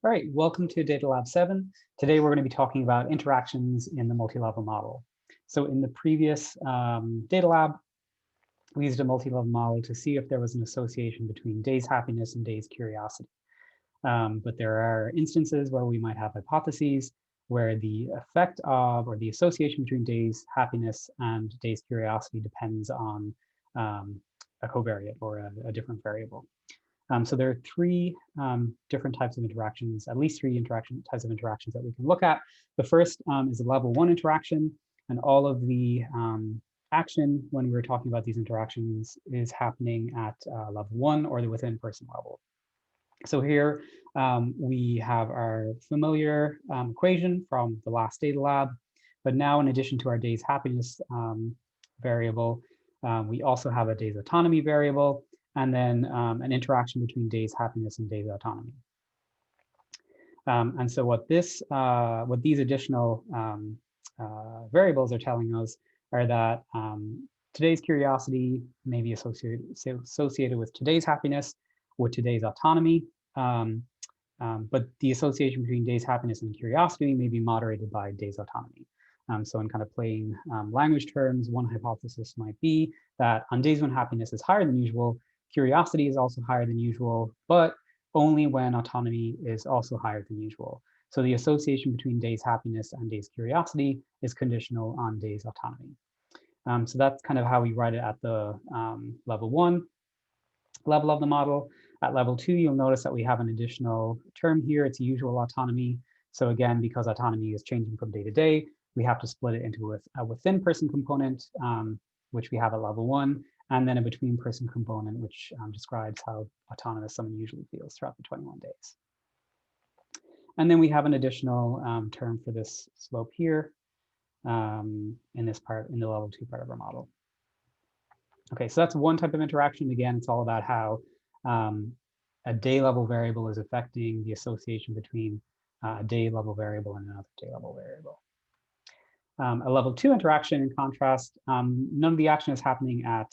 All right, welcome to DataLab7. Today we're going to be talking about interactions in the multi-level model. So in the previous DataLab, we used a multi-level model to see if there was an association between day's happiness and day's curiosity. But there are instances where we might have hypotheses where the effect of, or the association between day's happiness and day's curiosity depends on a covariate or a different variable. So there are three different types of interactions, at least three types of interactions that we can look at. The first is a level 1 interaction, and all of the action when we're talking about these interactions is happening at level 1 or the within person level. So here we have our familiar equation from the last DataLab, but now in addition to our day's happiness variable, we also have a day's autonomy variable, and then an interaction between day's happiness and day's autonomy. And so what these additional variables are telling us are that today's curiosity may be associated with today's happiness, with today's autonomy, but the association between day's happiness and curiosity may be moderated by day's autonomy. So in kind of plain language terms, one hypothesis might be that on days when happiness is higher than usual, curiosity is also higher than usual, but only when autonomy is also higher than usual. So the association between day's happiness and day's curiosity is conditional on day's autonomy. So that's kind of how we write it at the level 1 level of the model. At level 2, you'll notice that we have an additional term here. It's usual autonomy. So again, because autonomy is changing from day to day, we have to split it into a within person component, which we have at level 1, and then a between person component, which describes how autonomous someone usually feels throughout the 21 days. And then we have an additional term for this slope here in this part, in the level 2 part of our model. Okay, so that's one type of interaction. Again, it's all about how a day level variable is affecting the association between a day level variable and another day level variable. A level 2 interaction, in contrast, none of the action is happening at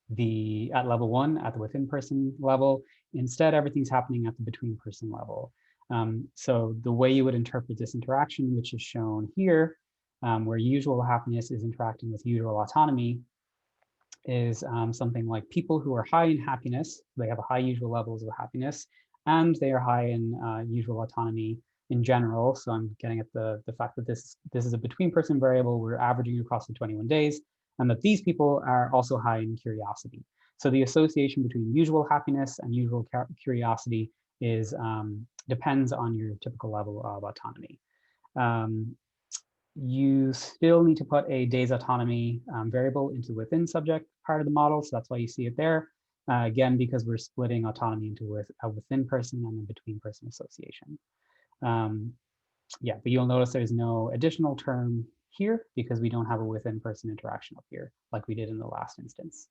level 1, at the within person level. Instead, everything's happening at the between person level. So the way you would interpret this interaction, which is shown here, where usual happiness is interacting with usual autonomy, is something like people who are high in happiness, they have high usual levels of happiness, and they are high in usual autonomy in general. So I'm getting at the fact that this is a between person variable we're averaging across the 21 days, and that these people are also high in curiosity. So the association between usual happiness and usual curiosity is depends on your typical level of autonomy. You still need to put a day's autonomy variable into within subject part of the model, so that's why you see it there. Again, because we're splitting autonomy into a within person and a between person association. Yeah, but you'll notice there's no additional term here because we don't have a within person interaction up here like we did in the last instance.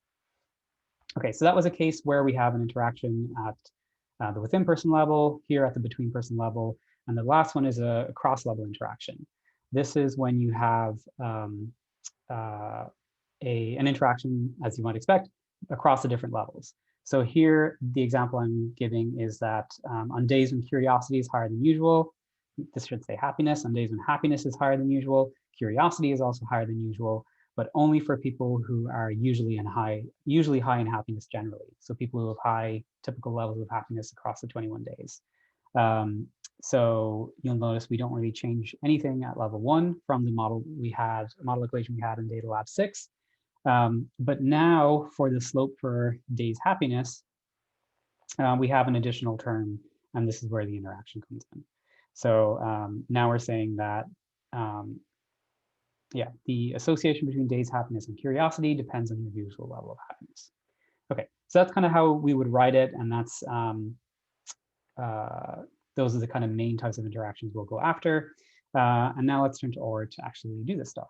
Okay, so that was a case where we have an interaction at the within person level, here at the between person level, and the last one is a cross-level interaction. This is when you have an interaction, as you might expect, across the different levels. So here, the example I'm giving is that on days when curiosity is higher than usual, this should say happiness. On days when happiness is higher than usual, curiosity is also higher than usual, but only for people who are usually high in happiness generally. So people who have high typical levels of happiness across the 21 days. So you'll notice we don't really change anything at level 1 from the model equation we had in DataLab6. But now for the slope for day's happiness, we have an additional term, and this is where the interaction comes in. So now we're saying that, yeah, the association between day's happiness and curiosity depends on your usual level of happiness. Okay, so that's kind of how we would write it, and that's those are the kind of main types of interactions we'll go after. And now let's turn to OR to actually do this stuff.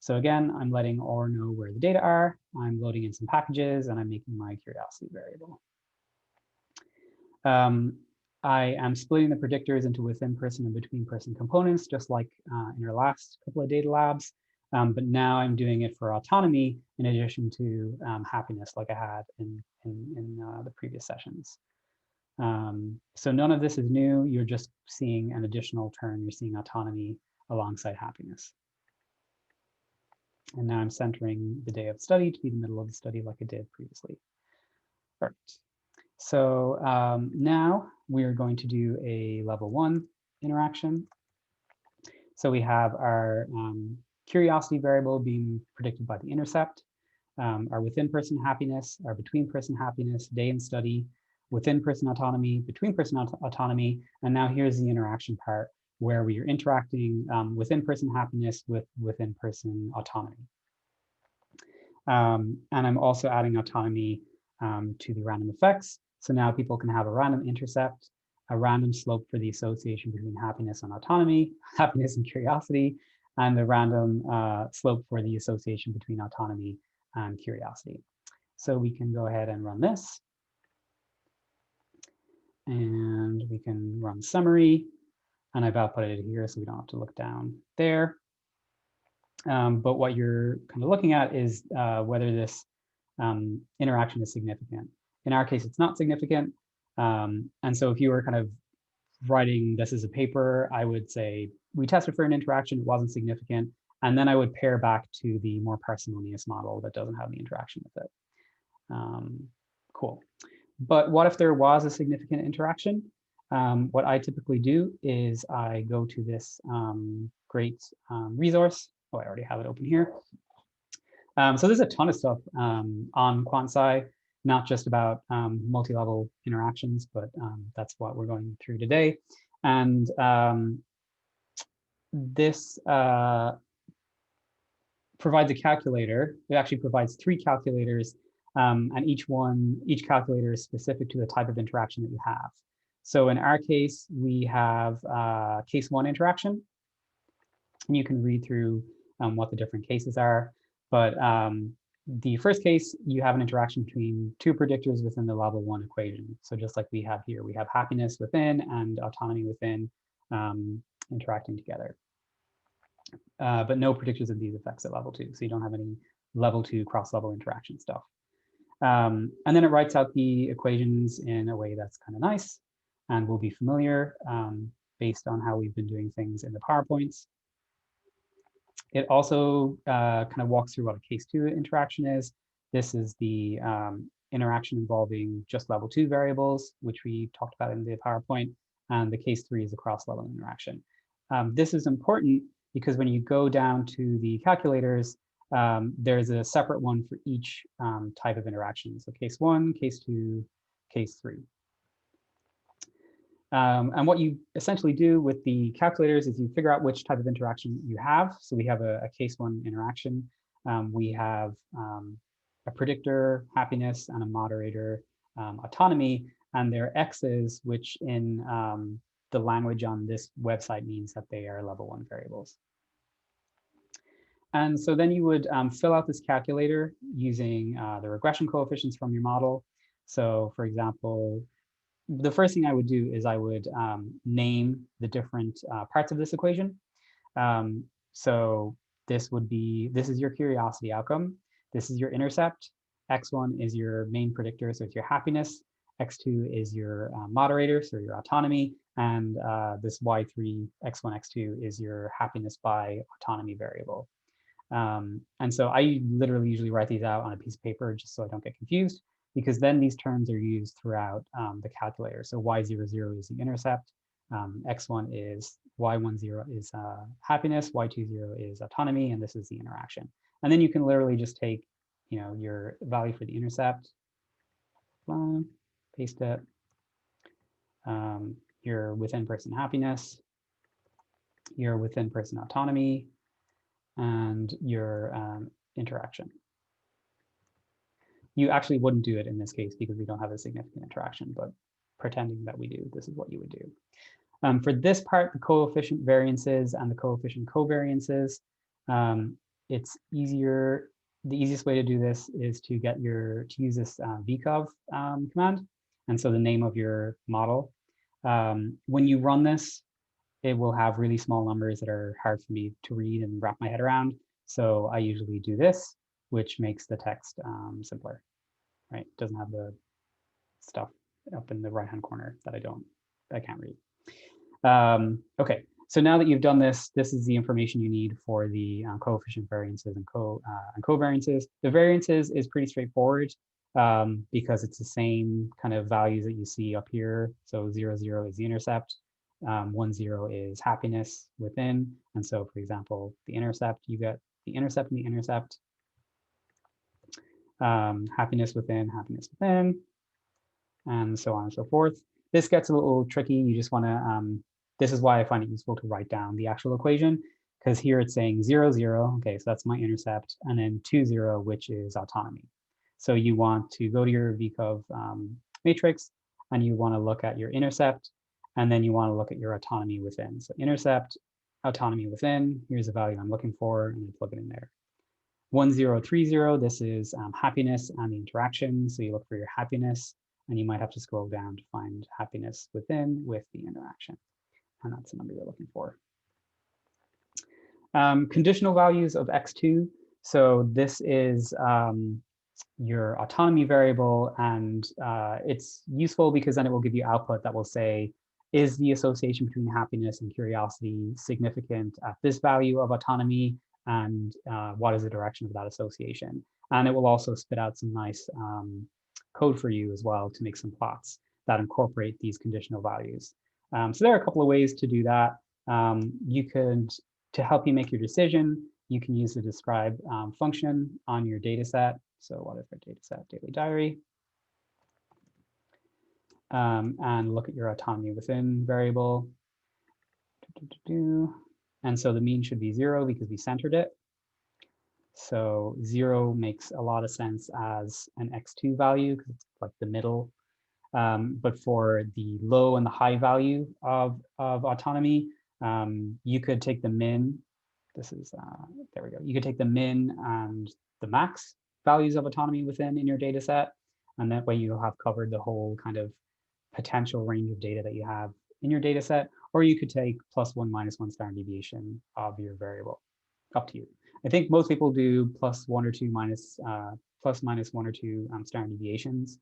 So again, I'm letting OR know where the data are. I'm loading in some packages, and I'm making my curiosity variable. I am splitting the predictors into within person and between person components, just like in our last couple of data labs. But now I'm doing it for autonomy in addition to happiness, like I had in the previous sessions. So none of this is new. You're just seeing an additional term. You're seeing autonomy alongside happiness. And now I'm centering the day of study to be the middle of the study like I did previously. Perfect. So now we're going to do a level 1 interaction. So we have our curiosity variable being predicted by the intercept, our within-person happiness, our between-person happiness, day and study, within-person autonomy, between-person autonomy, and now here's the interaction part where we are interacting within-person happiness with within-person autonomy. And I'm also adding autonomy to the random effects. So now people can have a random intercept, a random slope for the association between happiness and autonomy, happiness and curiosity, and the random slope for the association between autonomy and curiosity. So we can go ahead and run this. And we can run summary. And I've outputted it here so we don't have to look down there. But what you're kind of looking at is whether this interaction is significant. In our case, it's not significant. And so if you were kind of writing this as a paper, I would say we tested for an interaction, it wasn't significant. And then I would pair back to the more parsimonious model that doesn't have the interaction with it. Cool. But what if there was a significant interaction? What I typically do is I go to this great resource. Oh, I already have it open here. So there's a ton of stuff on Quant-Sci, not just about multi-level interactions, but that's what we're going through today. And this provides a calculator. It actually provides 3 calculators, and each calculator is specific to the type of interaction that you have. So in our case, we have case 1 interaction. And you can read through what the different cases are. But the first case, you have an interaction between 2 predictors within the level 1 equation. So just like we have here, we have happiness within and autonomy within interacting together. But no predictors of these effects at level 2. So you don't have any level 2 cross-level interaction stuff. And then it writes out the equations in a way that's kind of nice and will be familiar based on how we've been doing things in the PowerPoints. It also kind of walks through what a case 2 interaction is. This is the interaction involving just level 2 variables, which we talked about in the PowerPoint, and the case 3 is a cross-level interaction. This is important because when you go down to the calculators, there's a separate one for each type of interaction. So case 1, case 2, case 3. And what you essentially do with the calculators is you figure out which type of interaction you have. So we have a case 1 interaction. We have a predictor, happiness, and a moderator, autonomy, and they're X's, which in the language on this website means that they are level 1 variables. And so then you would fill out this calculator using the regression coefficients from your model. So for example, the first thing I would do is I would name the different parts of this equation. So this is your curiosity outcome. This is your intercept. X1 is your main predictor, so it's your happiness. X2 is your moderator, so your autonomy. And this Y3, X1, X2 is your happiness by autonomy variable. And so I literally usually write these out on a piece of paper just so I don't get confused, because then these terms are used throughout the calculator. So Y00 is the intercept, X1 is, Y10 is happiness, Y20 is autonomy, and this is the interaction. And then you can literally just take, your value for the intercept, paste it, your within person happiness, your within person autonomy, and your interaction. You actually wouldn't do it in this case because we don't have a significant interaction, but pretending that we do, this is what you would do. For this part, the coefficient variances and the coefficient covariances, it's easier. The easiest way to do this is to use this vcov command. And so the name of your model. When you run this, it will have really small numbers that are hard for me to read and wrap my head around. So I usually do this, which makes the text simpler, right? It doesn't have the stuff up in the right-hand corner that I can't read. Okay, so now that you've done this, this is the information you need for the coefficient variances and covariances. The variances is pretty straightforward because it's the same kind of values that you see up here. So 0, 0 is the intercept, 1, 0 is happiness within. And so, for example, the intercept, you get the intercept and the intercept, happiness within, and so on and so forth. This gets a little tricky. You just want to, this is why I find it useful to write down the actual equation, because here it's saying 0, 0. Okay, so that's my intercept, and then 2, 0, which is autonomy. So you want to go to your VCOV matrix, and you want to look at your intercept, and then you want to look at your autonomy within. So intercept, autonomy within, here's the value I'm looking for, and you plug it in there. 1, 0, 3, 0, this is happiness and the interaction. So you look for your happiness, and you might have to scroll down to find happiness within with the interaction. And that's the number you're looking for. Conditional values of x2. So this is your autonomy variable, and it's useful because then it will give you output that will say, is the association between happiness and curiosity significant at this value of autonomy, and what is the direction of that association? And it will also spit out some nice code for you as well to make some plots that incorporate these conditional values. So there are a couple of ways to do that. You could, to help you make your decision, you can use the describe function on your data set. So what is our data set? Daily diary. And look at your autonomy within variable. And so the mean should be 0 because we centered it. So 0 makes a lot of sense as an x2 value because it's like the middle. But for the low and the high value of autonomy, you could take the min. This is, there we go. You could take the min and the max values of autonomy within in your data set. And that way you'll have covered the whole kind of potential range of data that you have in your data set. Or you could take +1, -1 standard deviation of your variable. Up to you. I think most people do +1 or 2 plus minus 1 or 2 standard deviations,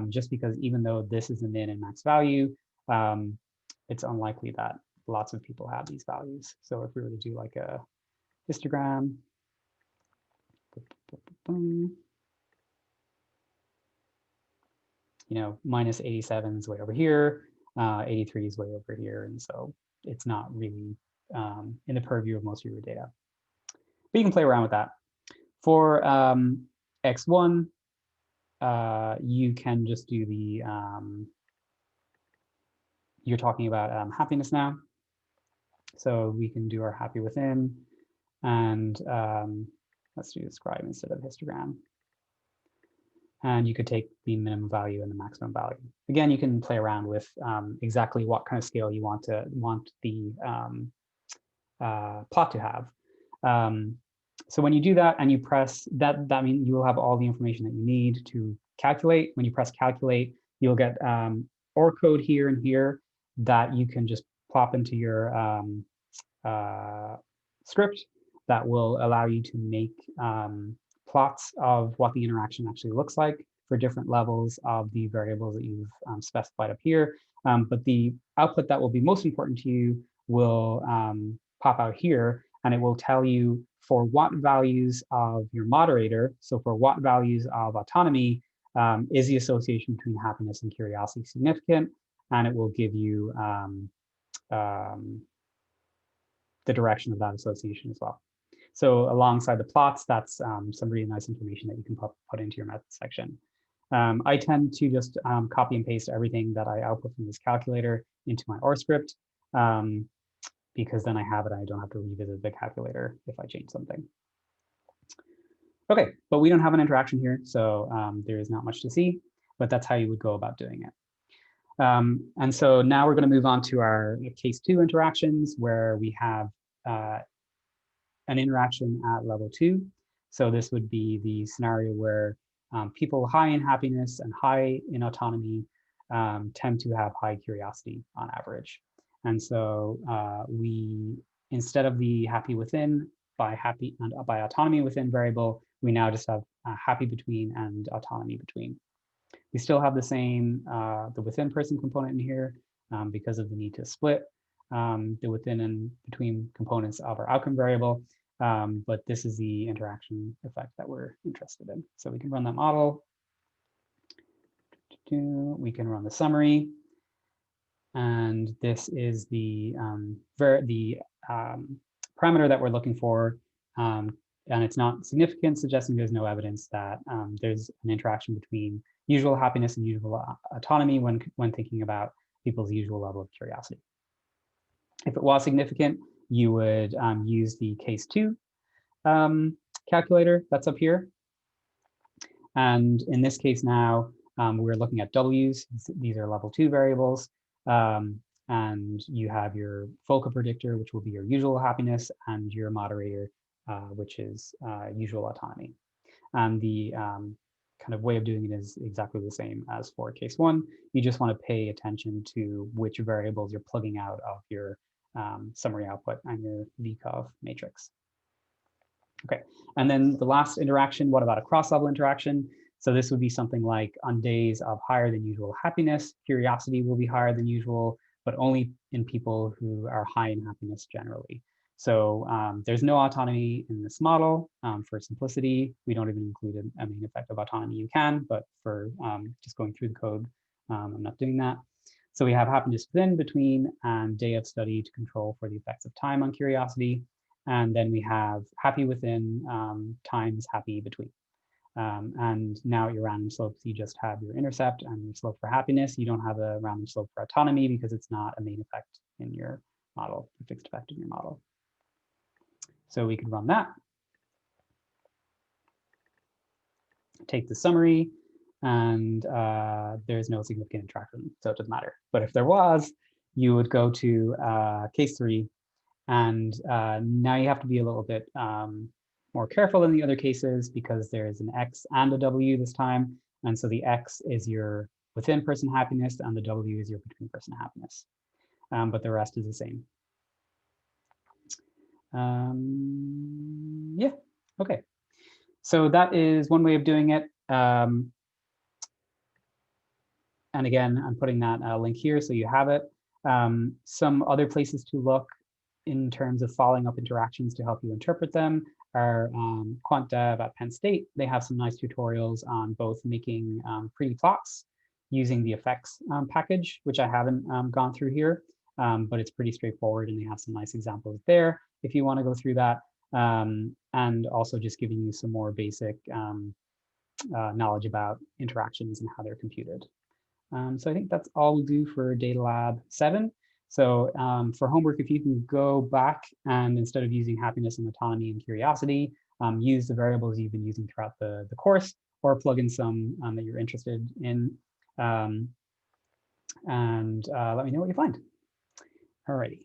just because even though this is the min and max value, it's unlikely that lots of people have these values. So if we were to do like a histogram, you know, -87 is way over here, 83 is way over here, and so it's not really in the purview of most of your data. But you can play around with that. For x1, you can just do the, you're talking about happiness now. So we can do our happy within, and let's do describe instead of histogram. And you could take the minimum value and the maximum value. Again, you can play around with exactly what kind of scale you want the plot to have. So when you do that and you press that, that means you will have all the information that you need to calculate. When you press calculate, you'll get OR code here and here that you can just plop into your script that will allow you to make plots of what the interaction actually looks like for different levels of the variables that you've specified up here. But the output that will be most important to you will pop out here, and it will tell you for what values of your moderator, so for what values of autonomy, is the association between happiness and curiosity significant, and it will give you the direction of that association as well. So alongside the plots, that's some really nice information that you can put into your method section. I tend to just copy and paste everything that I output from this calculator into my OR script, because then I have it and I don't have to revisit the calculator if I change something. Okay, but we don't have an interaction here, so there is not much to see, but that's how you would go about doing it. And so now we're going to move on to our case 2 interactions, where we have an interaction at level 2. So this would be the scenario where people high in happiness and high in autonomy tend to have high curiosity on average. And so we, instead of the happy within by autonomy within variable, we now just have happy between and autonomy between. We still have the same, the within person component in here because of the need to split the within and between components of our outcome variable. But this is the interaction effect that we're interested in. So we can run that model. We can run the summary. And this is the parameter that we're looking for. And it's not significant, suggesting there's no evidence that there's an interaction between usual happiness and usual autonomy when thinking about people's usual level of curiosity. If it was significant, you would use the case 2 calculator that's up here. And in this case now, we're looking at W's. These are level 2 variables. And you have your focal predictor, which will be your usual happiness, and your moderator, which is usual autonomy. And the kind of way of doing it is exactly the same as for case 1. You just want to pay attention to which variables you're plugging out of your summary output and your VCOV matrix. Okay, and then the last interaction, what about a cross-level interaction? So this would be something like on days of higher than usual happiness, curiosity will be higher than usual, but only in people who are high in happiness generally. So there's no autonomy in this model. For simplicity, we don't even include a main effect of autonomy. You can, but for just going through the code, I'm not doing that. So we have happiness within, between, and day of study to control for the effects of time on curiosity. And then we have happy within times happy between. And now at your random slopes, you just have your intercept and your slope for happiness. You don't have a random slope for autonomy because it's not a main effect in your model, a fixed effect in your model. So we could run that. Take the summary, and there's no significant interaction, so it doesn't matter. But if there was, you would go to case 3, and now you have to be a little bit more careful than the other cases because there's an X and a W this time. And so the X is your within person happiness and the W is your between person happiness. But the rest is the same. Yeah, okay. So that is one way of doing it. And again, I'm putting that link here so you have it. Some other places to look in terms of following up interactions to help you interpret them are Quant Dev at Penn State. They have some nice tutorials on both making pretty plots using the effects package, which I haven't gone through here, but it's pretty straightforward and they have some nice examples there if you want to go through that. And also just giving you some more basic knowledge about interactions and how they're computed. So I think that's all we'll do for DataLab7. So for homework, if you can go back and instead of using happiness and autonomy and curiosity, use the variables you've been using throughout the course, or plug in some that you're interested in, and let me know what you find. Alrighty.